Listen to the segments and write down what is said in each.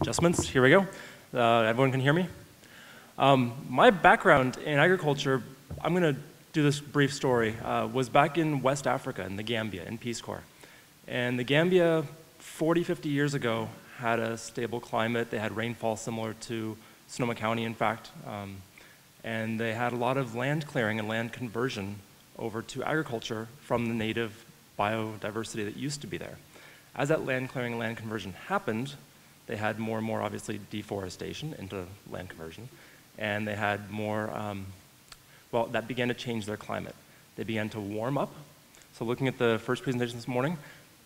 Adjustments, here we go. Everyone can hear me? My background in agriculture, I'm going to do this brief story, was back in West Africa, in the Gambia, in Peace Corps. And the Gambia, 40, 50 years ago, had a stable climate. They had rainfall similar to Sonoma County, in fact. And they had a lot of land clearing and land conversion over to agriculture from the native biodiversity that used to be there. As that land clearing and land conversion happened, they had more and more, obviously, deforestation into land conversion. And they had more, well, that began to change their climate. They began to warm up. So looking at the first presentation this morning,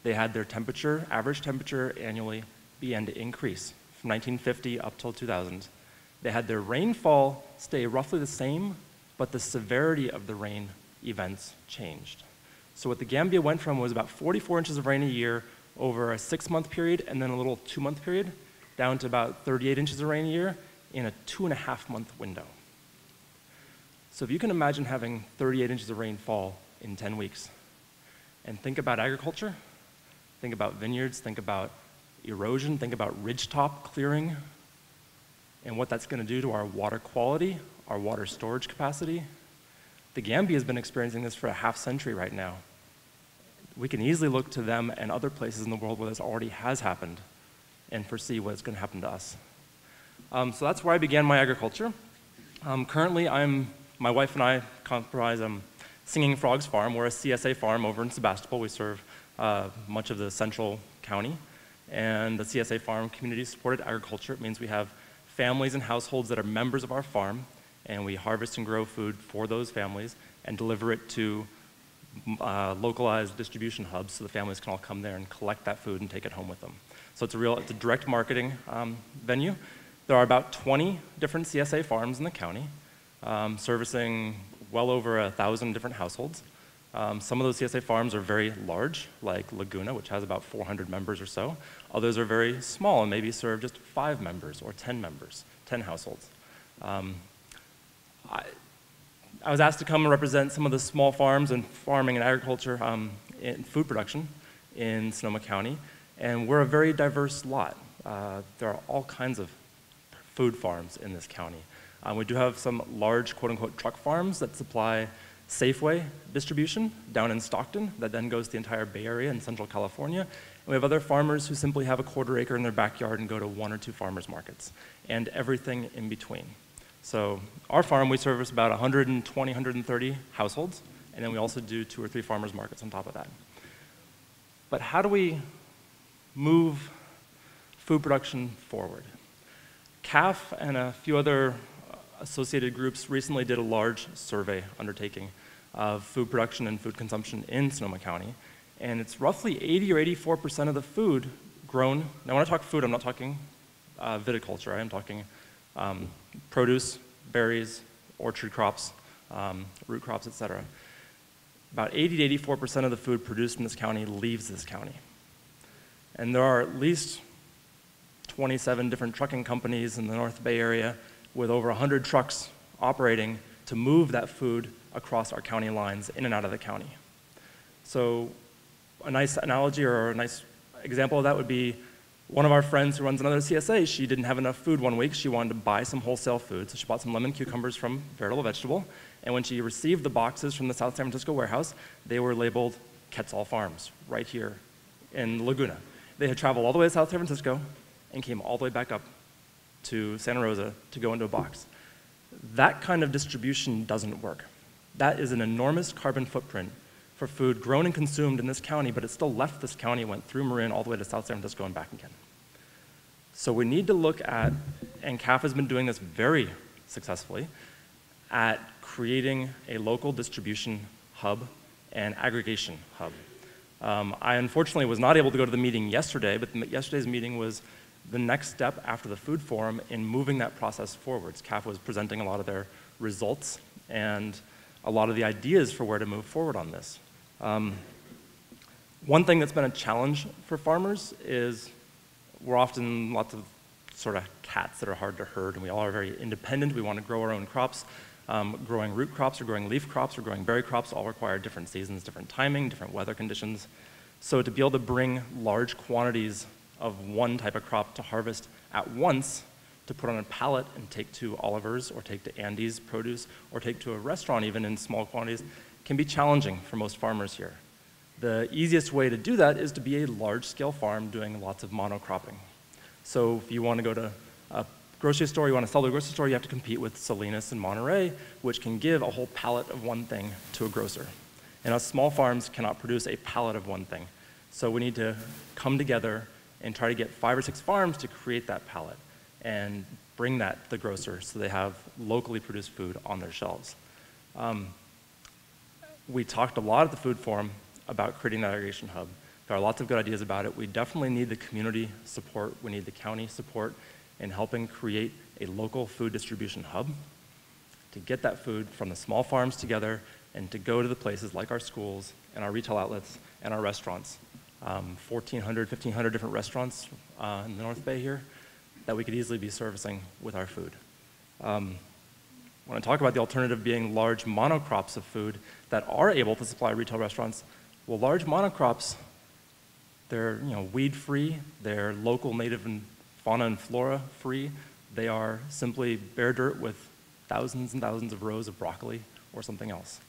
they had their temperature, average temperature annually began to increase from 1950 up till 2000. They had their rainfall stay roughly the same, but the severity of the rain events changed. So what the Gambia went from was about 44 inches of rain a year over a 6-month period and then a little 2-month period, down to about 38 inches of rain a year in a 2.5-month window. So if you can imagine having 38 inches of rainfall in 10 weeks, and think about agriculture, think about vineyards, think about erosion, think about ridgetop clearing, and what that's going to do to our water quality, our water storage capacity. The Gambia has been experiencing this for a half-century right now. We can easily look to them and other places in the world where this already has happened and foresee what's going to happen to us. So that's where I began my agriculture. Currently, my wife and I comprise Singing Frogs Farm. We're a CSA farm over in Sebastopol. We serve much of the central county. And the CSA farm, community-supported agriculture, it means we have families and households that are members of our farm, and we harvest and grow food for those families and deliver it to localized distribution hubs so the families can all come there and collect that food and take it home with them. So it's a direct marketing venue. There are about 20 different CSA farms in the county, servicing well over 1,000 different households. Some of those CSA farms are very large, like Laguna, which has about 400 members or so. Others are very small and maybe serve just 5 members or 10 members, 10 households. I was asked to come and represent some of the small farms and farming and agriculture in food production in Sonoma County, and we're a very diverse lot. There are all kinds of food farms in this county. We do have some large, quote-unquote, truck farms that supply Safeway distribution down in Stockton that then goes to the entire Bay Area in Central California. And we have other farmers who simply have a quarter acre in their backyard and go to 1 or 2 farmers markets, and everything in between. So our farm, we service about 120, 130 households, and then we also do 2 or 3 farmers markets on top of that. But how do we move food production forward? CAF and a few other associated groups recently did a large survey undertaking of food production and food consumption in Sonoma County, and it's roughly 80 or 84% of the food grown. Now when I talk food, I'm not talking viticulture, I'm talking produce, berries, orchard crops, root crops, etc. About 80 to 84% of the food produced in this county leaves this county. And there are at least 27 different trucking companies in the North Bay area with over 100 trucks operating to move that food across our county lines in and out of the county. So a nice analogy or a nice example of that would be one of our friends who runs another CSA, she didn't have enough food one week. She wanted to buy some wholesale food, so she bought some lemon cucumbers from Veritable Vegetable. And when she received the boxes from the South San Francisco warehouse, they were labeled Quetzal Farms, right here in Laguna. They had traveled all the way to South San Francisco and came all the way back up to Santa Rosa to go into a box. That kind of distribution doesn't work. That is an enormous carbon footprint for food grown and consumed in this county, but it still left this county, went through Marin all the way to South San Francisco and back again. So we need to look at, and CAF has been doing this very successfully, at creating a local distribution hub and aggregation hub. I unfortunately was not able to go to the meeting yesterday, but yesterday's meeting was the next step after the food forum in moving that process forwards. CAF was presenting a lot of their results and a lot of the ideas for where to move forward on this. One thing that's been a challenge for farmers is we're often lots of sort of cats that are hard to herd, and we all are very independent. We want to grow our own crops. Growing root crops or growing leaf crops or growing berry crops all require different seasons, different timing, different weather conditions. So to be able to bring large quantities of one type of crop to harvest at once to put on a pallet and take to Oliver's or take to Andy's Produce or take to a restaurant even in small quantities can be challenging for most farmers here. The easiest way to do that is to be a large-scale farm doing lots of monocropping. So if you want to go to a grocery store, you want to sell to a grocery store, you have to compete with Salinas and Monterey, which can give a whole pallet of one thing to a grocer. And us small farms cannot produce a pallet of one thing. So we need to come together and try to get 5 or 6 farms to create that pallet and bring that to the grocer so they have locally produced food on their shelves. We talked a lot at the food forum about creating that aggregation hub. There are lots of good ideas about it. We definitely need the community support. We need the county support in helping create a local food distribution hub to get that food from the small farms together and to go to the places like our schools and our retail outlets and our restaurants. 1,400, 1,500 different restaurants in the North Bay here that we could easily be servicing with our food. When I talk about the alternative being large monocrops of food that are able to supply retail restaurants, well, large monocrops, they're weed-free, they're local native and fauna and flora free, they are simply bare dirt with thousands and thousands of rows of broccoli or something else.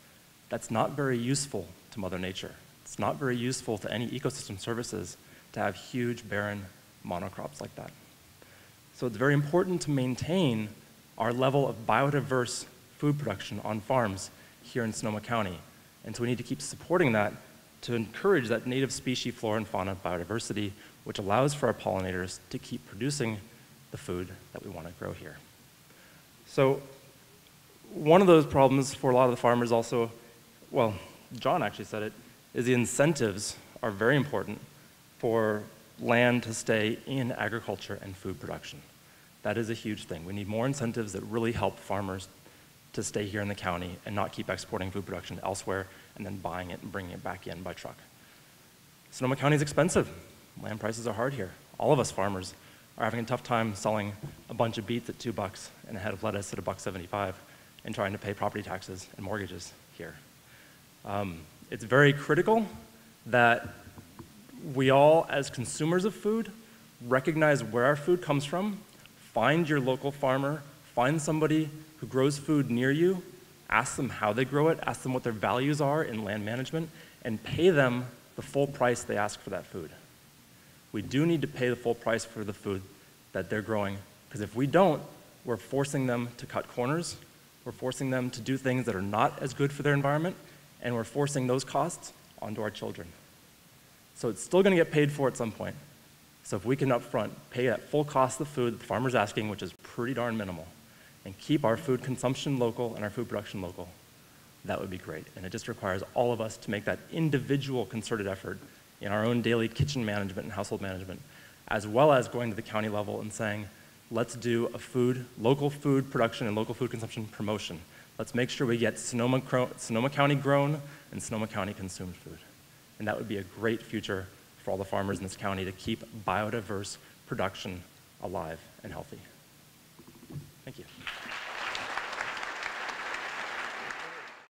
That's not very useful to Mother Nature. It's not very useful to any ecosystem services to have huge, barren monocrops like that. So it's very important to maintain our level of biodiverse food production on farms here in Sonoma County. And so we need to keep supporting that to encourage that native species flora and fauna biodiversity, which allows for our pollinators to keep producing the food that we want to grow here. So one of those problems for a lot of the farmers also, well, John actually said it, is the incentives are very important for land to stay in agriculture and food production. That is a huge thing. We need more incentives that really help farmers to stay here in the county and not keep exporting food production elsewhere and then buying it and bringing it back in by truck. Sonoma County is expensive. Land prices are hard here. All of us farmers are having a tough time selling a bunch of beets at $2 and a head of lettuce at $1.75 and trying to pay property taxes and mortgages here. It's very critical that we all, as consumers of food, recognize where our food comes from, find your local farmer, find somebody who grows food near you, ask them how they grow it, ask them what their values are in land management, and pay them the full price they ask for that food. We do need to pay the full price for the food that they're growing, because if we don't, we're forcing them to cut corners, we're forcing them to do things that are not as good for their environment, and we're forcing those costs onto our children. So it's still going to get paid for at some point. So if we can upfront pay that full cost of the food that the farmer's asking, which is pretty darn minimal, and keep our food consumption local and our food production local, that would be great. And it just requires all of us to make that individual concerted effort in our own daily kitchen management and household management, as well as going to the county level and saying, let's do a local food production and local food consumption promotion. Let's make sure we get Sonoma County grown and Sonoma County consumed food. And that would be a great future for all the farmers in this county to keep biodiverse production alive and healthy.